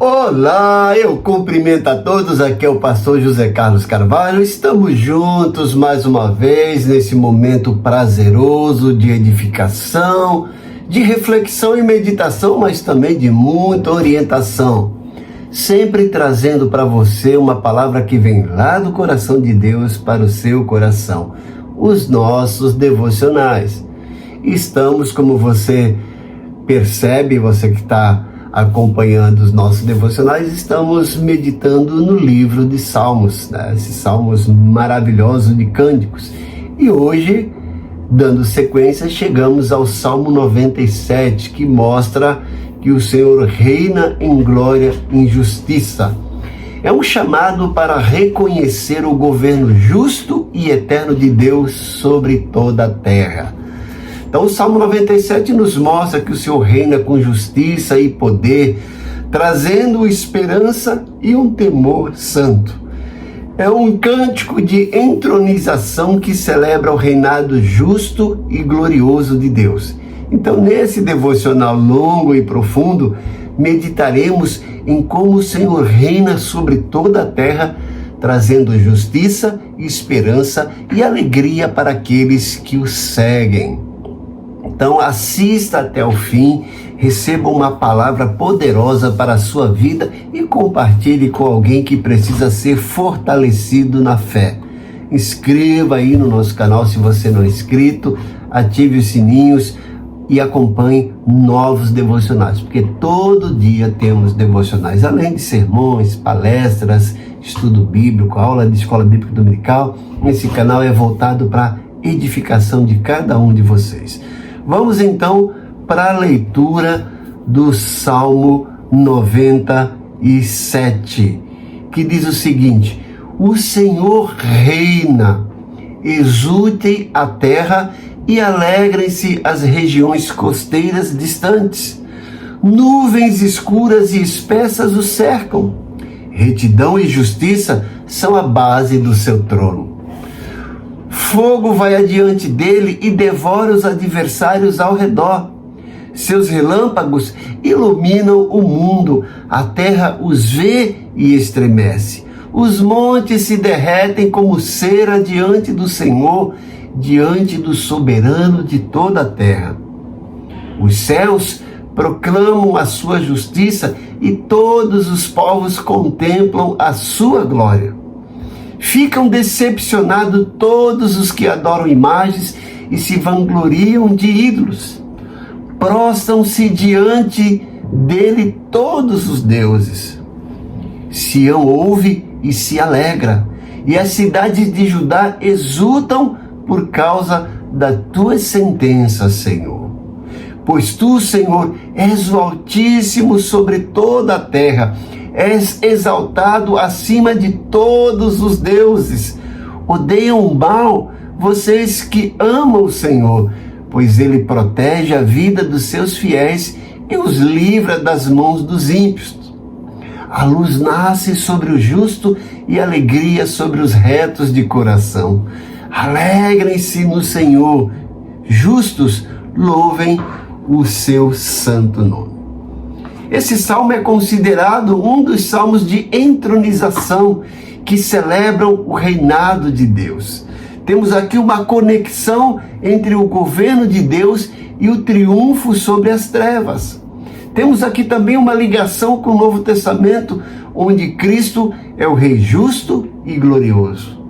Olá, eu cumprimento a todos, aqui é o pastor José Carlos Carvalho. Estamos juntos mais uma vez nesse momento prazeroso de edificação, de reflexão e meditação, mas também de muita orientação. Sempre trazendo para você uma palavra que vem lá do coração de Deus para o seu coração. Os nossos devocionais. Estamos, como você percebe, você que está acompanhando os nossos devocionais, estamos meditando no livro de Salmos, né? Esses salmos maravilhosos de cânticos. E hoje, dando sequência, chegamos ao Salmo 97, que mostra que o Senhor reina em glória e em justiça. É um chamado para reconhecer o governo justo e eterno de Deus sobre toda a terra. Então o Salmo 97 nos mostra que o Senhor reina com justiça e poder, trazendo esperança e um temor santo. É um cântico de entronização que celebra o reinado justo e glorioso de Deus. Então, nesse devocional longo e profundo, meditaremos em como o Senhor reina sobre toda a terra, trazendo justiça, esperança e alegria para aqueles que o seguem. Então, assista até o fim, receba uma palavra poderosa para a sua vida e compartilhe com alguém que precisa ser fortalecido na fé. Inscreva aí no nosso canal se você não é inscrito, ative os sininhos e acompanhe novos devocionais, porque todo dia temos devocionais, além de sermões, palestras, estudo bíblico, aula de escola bíblica dominical. Esse canal é voltado para a edificação de cada um de vocês. Vamos então para a leitura do Salmo 97, que diz o seguinte: o Senhor reina, exulte a terra e alegrem-se as regiões costeiras distantes. Nuvens escuras e espessas o cercam. Retidão e justiça são a base do seu trono. Fogo vai adiante dele e devora os adversários ao redor. Seus relâmpagos iluminam o mundo, a terra os vê e estremece. Os montes se derretem como cera diante do Senhor, diante do soberano de toda a terra. Os céus proclamam a sua justiça e todos os povos contemplam a sua glória. Ficam decepcionados todos os que adoram imagens e se vangloriam de ídolos. Prostram-se diante dele todos os deuses. Sião ouve e se alegra, e as cidades de Judá exultam por causa das tuas sentenças, Senhor. Pois tu, Senhor, és o Altíssimo sobre toda a terra, és exaltado acima de todos os deuses. Odeiam o mal vocês que amam o Senhor, pois ele protege a vida dos seus fiéis e os livra das mãos dos ímpios. A luz nasce sobre o justo e alegria sobre os retos de coração. Alegrem-se no Senhor, justos louvem o seu santo nome. Esse salmo é considerado um dos salmos de entronização que celebram o reinado de Deus. Temos aqui uma conexão entre o governo de Deus e o triunfo sobre as trevas. Temos aqui também uma ligação com o Novo Testamento, onde Cristo é o Rei justo e glorioso.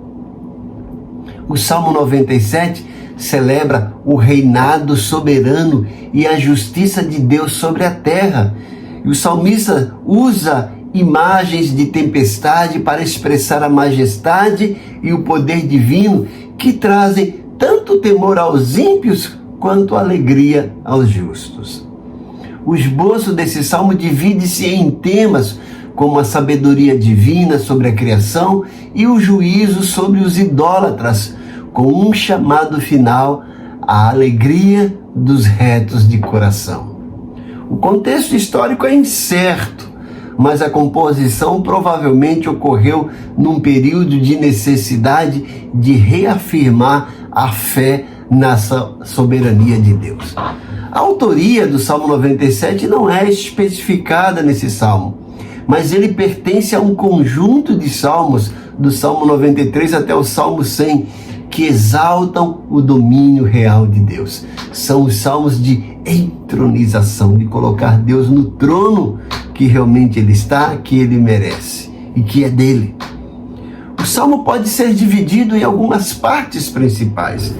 O Salmo 97 celebra o reinado soberano e a justiça de Deus sobre a terra. E o salmista usa imagens de tempestade para expressar a majestade e o poder divino que trazem tanto temor aos ímpios quanto alegria aos justos. O esboço desse salmo divide-se em temas como a sabedoria divina sobre a criação e o juízo sobre os idólatras, com um chamado final à alegria dos retos de coração. O contexto histórico é incerto, mas a composição provavelmente ocorreu num período de necessidade de reafirmar a fé na soberania de Deus. A autoria do Salmo 97 não é especificada nesse salmo, mas ele pertence a um conjunto de salmos, do Salmo 93 até o Salmo 100, que exaltam o domínio real de Deus. São os salmos de entronização, de colocar Deus no trono que realmente ele está, que ele merece e que é dele. O salmo pode ser dividido em algumas partes principais.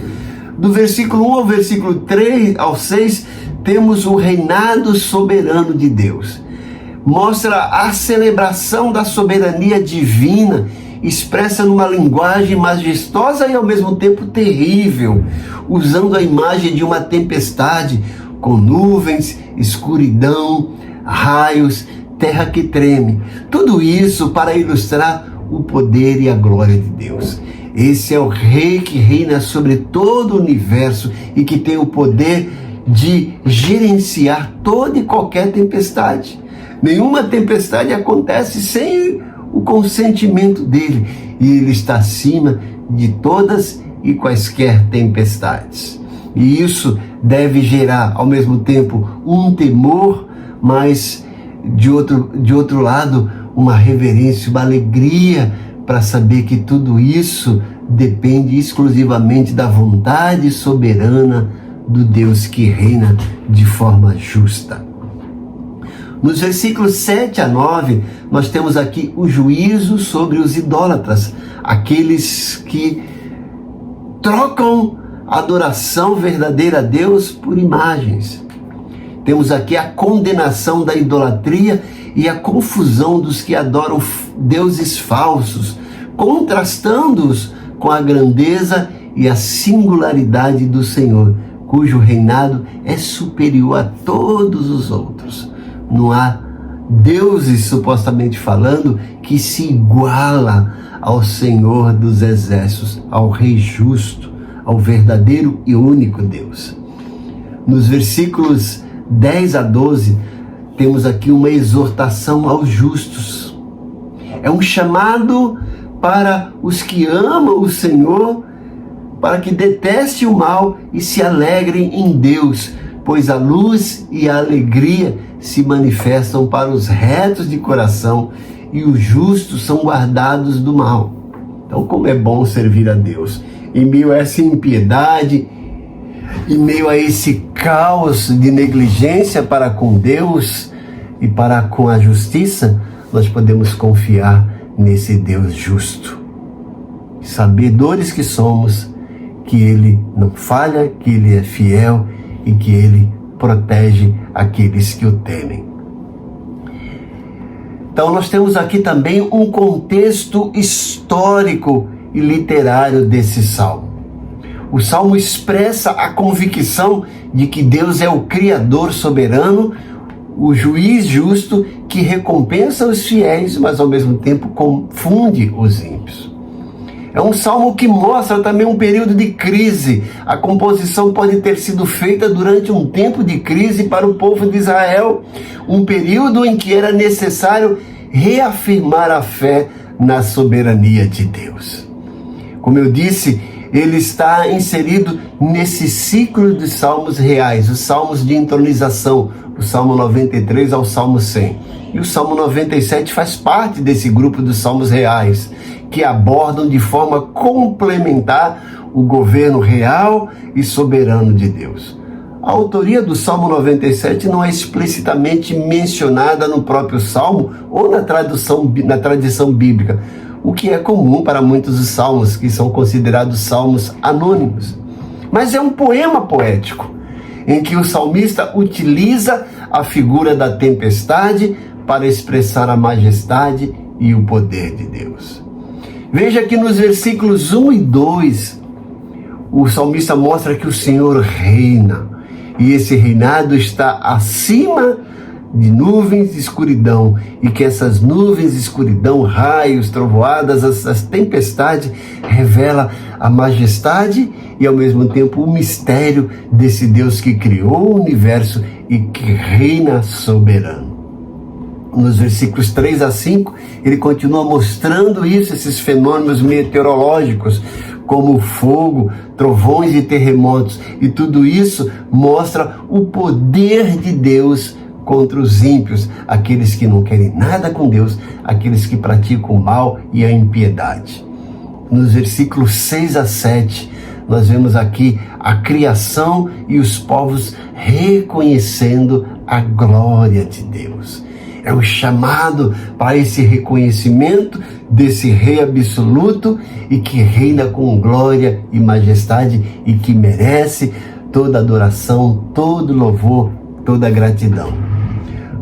Do versículo 1 ao versículo 3 ao 6, temos o reinado soberano de Deus. Mostra a celebração da soberania divina, expressa numa linguagem majestosa e ao mesmo tempo terrível, usando a imagem de uma tempestade com nuvens, escuridão, raios, terra que treme. Tudo isso para ilustrar o poder e a glória de Deus. Esse é o rei que reina sobre todo o universo e que tem o poder de gerenciar toda e qualquer tempestade. Nenhuma tempestade acontece sem o consentimento dele, e ele está acima de todas e quaisquer tempestades. E isso deve gerar ao mesmo tempo um temor, mas de outro lado uma reverência, uma alegria para saber que tudo isso depende exclusivamente da vontade soberana do Deus que reina de forma justa. Nos versículos 7 a 9, nós temos aqui o juízo sobre os idólatras, aqueles que trocam a adoração verdadeira a Deus por imagens. Temos aqui a condenação da idolatria e a confusão dos que adoram deuses falsos, contrastando-os com a grandeza e a singularidade do Senhor, cujo reinado é superior a todos os outros. Não há deuses, supostamente falando, que se iguala ao Senhor dos exércitos, ao Rei justo, ao verdadeiro e único Deus. Nos versículos 10 a 12, temos aqui uma exortação aos justos. É um chamado para os que amam o Senhor, para que detestem o mal e se alegrem em Deus, pois a luz e a alegria se manifestam para os retos de coração e os justos são guardados do mal. Então, como é bom servir a Deus. Em meio a essa impiedade, em meio a esse caos de negligência para com Deus e para com a justiça, nós podemos confiar nesse Deus justo. Sabedores que somos, que Ele não falha, que Ele é fiel e que Ele protege aqueles que o temem. Então nós temos aqui também um contexto histórico e literário desse salmo. O salmo expressa a convicção de que Deus é o Criador soberano, o juiz justo que recompensa os fiéis, mas ao mesmo tempo confunde os ímpios. É um salmo que mostra também um período de crise. A composição pode ter sido feita durante um tempo de crise para o povo de Israel, um período em que era necessário reafirmar a fé na soberania de Deus. Como eu disse, ele está inserido nesse ciclo de salmos reais, os salmos de entronização, o Salmo 93 ao Salmo 100. E o Salmo 97 faz parte desse grupo dos salmos reais, que abordam de forma complementar o governo real e soberano de Deus. A autoria do Salmo 97 não é explicitamente mencionada no próprio Salmo ou na tradição bíblica, o que é comum para muitos dos salmos, que são considerados salmos anônimos. Mas é um poema poético, em que o salmista utiliza a figura da tempestade para expressar a majestade e o poder de Deus. Veja que nos versículos 1 e 2, o salmista mostra que o Senhor reina, e esse reinado está acima de nuvens e escuridão, e que essas nuvens, escuridão, raios, trovoadas, essas tempestades revela a majestade e ao mesmo tempo o mistério desse Deus que criou o universo e que reina soberano. Nos versículos 3 a 5, ele continua mostrando isso, esses fenômenos meteorológicos, como fogo, trovões e terremotos. E tudo isso mostra o poder de Deus contra os ímpios, aqueles que não querem nada com Deus, aqueles que praticam o mal e a impiedade. Nos versículos 6 a 7, nós vemos aqui a criação e os povos reconhecendo a glória de Deus. É um chamado para esse reconhecimento desse Rei absoluto e que reina com glória e majestade e que merece toda adoração, todo louvor, toda gratidão.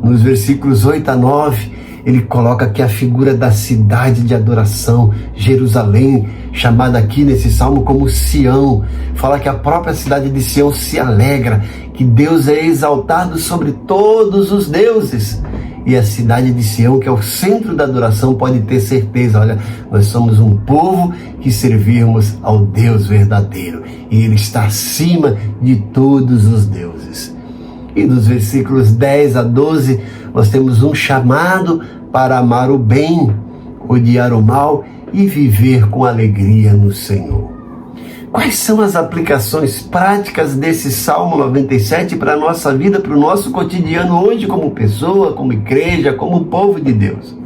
Nos versículos 8 a 9, ele coloca aqui a figura da cidade de adoração, Jerusalém, chamada aqui nesse salmo como Sião. Fala que a própria cidade de Sião se alegra, que Deus é exaltado sobre todos os deuses. E a cidade de Sião, que é o centro da adoração, pode ter certeza, olha, nós somos um povo que servimos ao Deus verdadeiro. E Ele está acima de todos os deuses. E nos versículos 10 a 12, nós temos um chamado para amar o bem, odiar o mal e viver com alegria no Senhor. Quais são as aplicações práticas desse Salmo 97 para a nossa vida, para o nosso cotidiano hoje como pessoa, como igreja, como povo de Deus?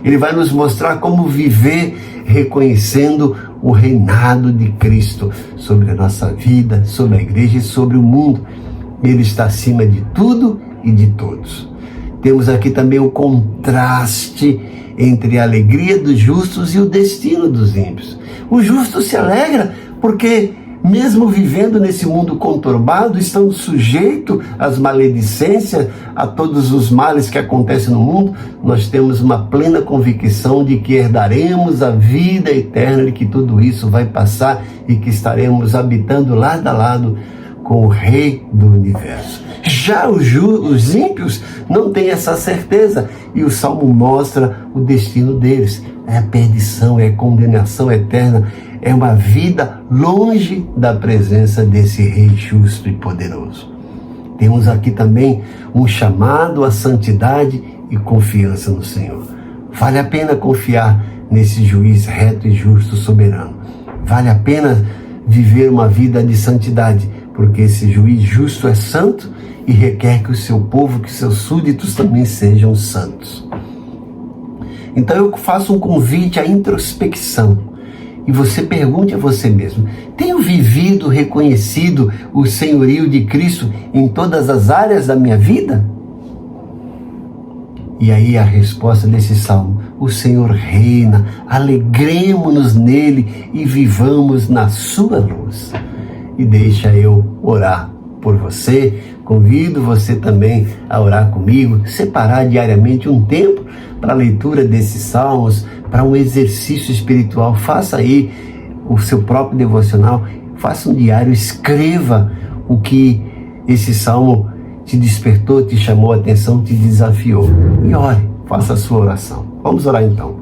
Ele vai nos mostrar como viver reconhecendo o reinado de Cristo sobre a nossa vida, sobre a igreja e sobre o mundo. Ele está acima de tudo e de todos. Temos aqui também o contraste entre a alegria dos justos e o destino dos ímpios. O justo se alegra porque, mesmo vivendo nesse mundo conturbado, estão sujeitos às maledicências, a todos os males que acontecem no mundo. Nós temos uma plena convicção de que herdaremos a vida eterna, de que tudo isso vai passar e que estaremos habitando lado a lado com o Rei do Universo. Já os ímpios não têm essa certeza, e o Salmo mostra o destino deles. É a perdição, é a condenação eterna, é uma vida longe da presença desse Rei justo e poderoso. Temos aqui também um chamado à santidade e confiança no Senhor. Vale a pena confiar nesse juiz reto e justo soberano. Vale a pena viver uma vida de santidade, porque esse juiz justo é santo e requer que o seu povo, que seus súditos também sejam santos. Então eu faço um convite à introspecção e você pergunte a você mesmo: tenho vivido, reconhecido o senhorio de Cristo em todas as áreas da minha vida? E aí a resposta desse salmo: o Senhor reina, alegremo-nos nele e vivamos na sua luz. E deixa eu orar por você. Convido você também a orar comigo, separar diariamente um tempo para a leitura desses salmos, para um exercício espiritual. Faça aí o seu próprio devocional, faça um diário, escreva o que esse salmo te despertou, te chamou a atenção, te desafiou. E ore, faça a sua oração. Vamos orar então.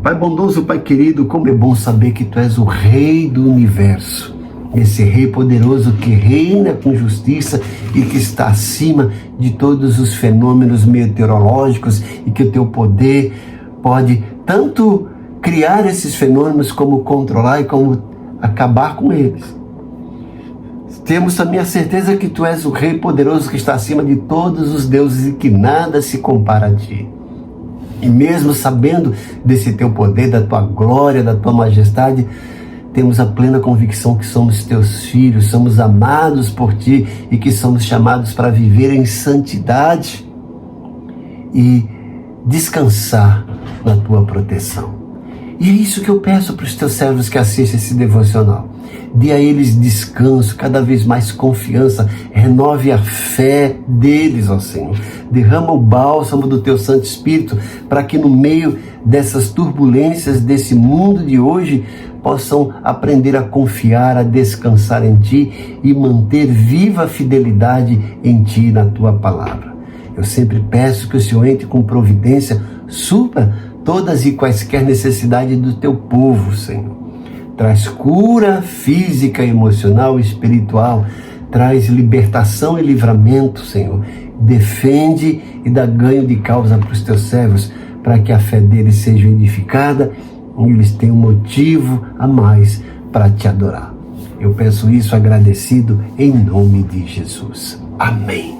Pai bondoso, Pai querido, como é bom saber que Tu és o Rei do Universo. Esse Rei poderoso que reina com justiça e que está acima de todos os fenômenos meteorológicos, e que o Teu poder pode tanto criar esses fenômenos como controlar e como acabar com eles. Temos também a certeza que Tu és o Rei poderoso que está acima de todos os deuses e que nada se compara a Ti. E mesmo sabendo desse Teu poder, da Tua glória, da Tua majestade, temos a plena convicção que somos Teus filhos, somos amados por Ti e que somos chamados para viver em santidade e descansar na Tua proteção. E é isso que eu peço para os Teus servos que assistem esse devocional. Dê a eles descanso, cada vez mais confiança, renove a fé deles, ó Senhor. Derrama o bálsamo do Teu Santo Espírito para que no meio dessas turbulências desse mundo de hoje possam aprender a confiar, a descansar em Ti e manter viva a fidelidade em Ti e na Tua palavra. Eu sempre peço que o Senhor entre com providência, supra todas e quaisquer necessidades do Teu povo, Senhor. Traz cura física, emocional e espiritual. Traz libertação e livramento, Senhor. Defende e dá ganho de causa para os Teus servos, para que a fé deles seja edificada e eles tenham motivo a mais para Te adorar. Eu peço isso agradecido em nome de Jesus. Amém.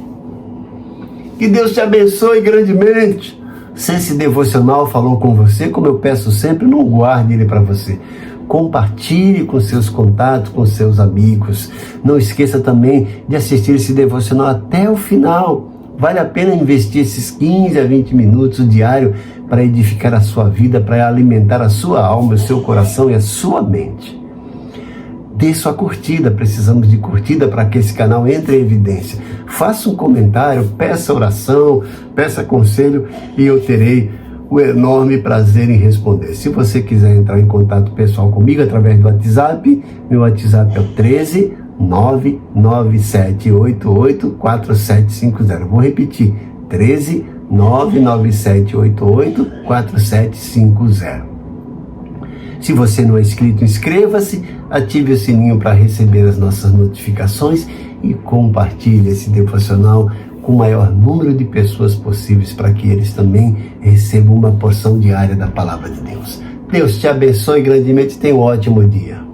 Que Deus te abençoe grandemente. Se esse devocional falou com você, como eu peço sempre, não guarde ele para você. Compartilhe com seus contatos, com seus amigos. Não esqueça também de assistir esse devocional até o final. Vale a pena investir esses 15 a 20 minutos diário para edificar a sua vida, para alimentar a sua alma, o seu coração e a sua mente. Dê sua curtida, precisamos de curtida para que esse canal entre em evidência. Faça um comentário, peça oração, peça conselho e eu terei o enorme prazer em responder. Se você quiser entrar em contato pessoal comigo através do WhatsApp, meu WhatsApp é o 13 997884750. Vou repetir, 13 997884750. Se você não é inscrito, inscreva-se, ative o sininho para receber as nossas notificações e compartilhe esse devocional com o maior número de pessoas possíveis para que eles também recebam uma porção diária da palavra de Deus. Deus te abençoe grandemente e tenha um ótimo dia.